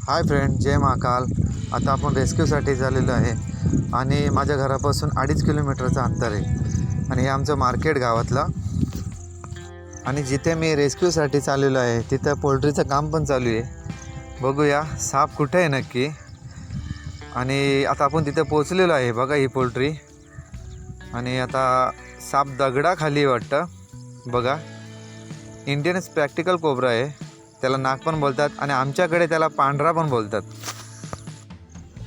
Hi friend, जय महाकाल। आता आपण रेस्क्यूसाठी झालेलो आहे आणि माझ्या घरापासून 2.5 किलोमीटरचं अंतर आहे आणि हे आमचं मार्केट गावातलं। आणि जिथे मी रेस्क्यूसाठी चाललेलो आहे तिथं पोल्ट्रीचं काम पण चालू आहे। बघूया साप कुठे आहे नक्की। आणि आता आपण तिथे पोचलेलो आहे। बघा ही पोल्ट्री आणि आता साप दगडाखाली वाटतं। बघा, इंडियन स्पॅक्टिकल कोब्रा आहे, त्याला नाग पण बोलतात आणि आमच्याकडे त्याला पांढरा पण बोलतात।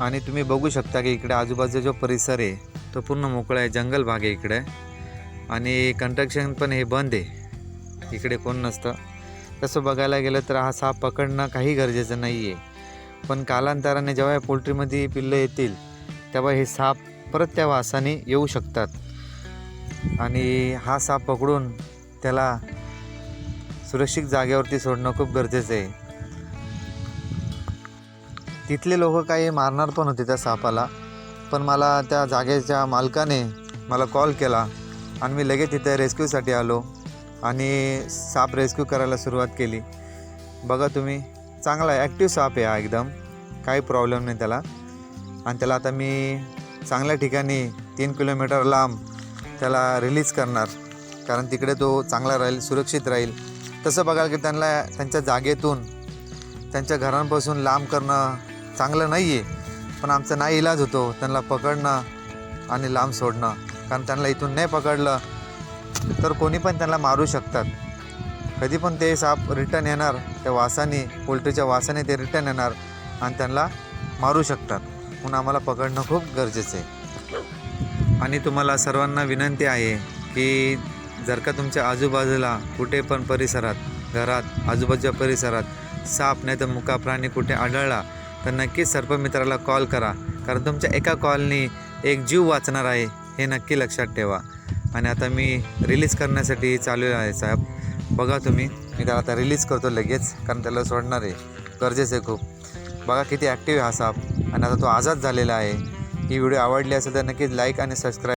आणि तुम्ही बघू शकता की इकडे आजूबाजूचा जो परिसर आहे तो पूर्ण मोकळा आहे, जंगल भाग आहे इकडे आणि कंस्ट्रक्शन पण हे बंद आहे, इकडे कोण नसतं। तसं बघायला गेलं तर हा साप पकडणं काही गरजेचं नाही आहे, पण कालांतराने जेव्हा या पोल्ट्रीमध्ये पिल्लं येतील तेव्हा हे साप परत त्या वासाने येऊ शकतात आणि हा साप पकडून त्याला सुरक्षित जागेवरती सोडणं खूप गरजेचं आहे। तिथले लोक काही मारणार पण होते त्या सापाला, पण मला त्या जागेच्या मालकाने मला कॉल केला आणि मी लगेच तिथे रेस्क्यूसाठी आलो आणि साप रेस्क्यू करायला सुरुवात केली। बघा तुम्ही, चांगला ॲक्टिव्ह साप आहे हा, एकदम काही प्रॉब्लेम नाही त्याला। आणि त्याला आता मी चांगल्या ठिकाणी 3 किलोमीटर लांब त्याला रिलीज करणार, कारण तिकडे तो चांगला राहील, सुरक्षित राहील। तसं बघायला की त्यांना त्यांच्या जागेतून त्यांच्या घरांपासून लांब करणं चांगलं नाही आहे, पण आमचा नाही इलाज होतो त्यांना पकडणं आणि लांब सोडणं, कारण त्यांना इथून नाही पकडलं तर कोणी पण त्यांना मारू शकतात। कधी पण ते साप रिटर्न येणार, त्या वासाने, पोल्ट्रीच्या वासाने ते रिटर्न येणार आणि त्यांना मारू शकतात, म्हणून आम्हाला पकडणं खूप गरजेचं आहे। आणि तुम्हाला सर्वांना विनंती आहे की जर का तुमच्या आजूबाजूला कुठे पण परिसरात, घरात, आजूबाजूच्या परिसरात साप नाही तर मुका प्राणी कुठे आढळला तर नक्कीच सर्पमित्राला कॉल करा, कारण तुमच्या एका कॉलनी एक जीव वाचणार आहे, हे नक्की लक्षात ठेवा। आणि आता मी रिलीज करण्यासाठी चालू आहे साहेब। बघा तुम्ही, मी त्याला आता रिलीज करतो लगेच, कारण त्याला सोडणार आहे, गरजेचं आहे खूप। बघा किती ॲक्टिव्ह आहे हा साप आणि आता तो आजाद झालेला आहे। ही व्हिडिओ आवडली असेल तर नक्कीच लाईक आणि सबस्क्राईब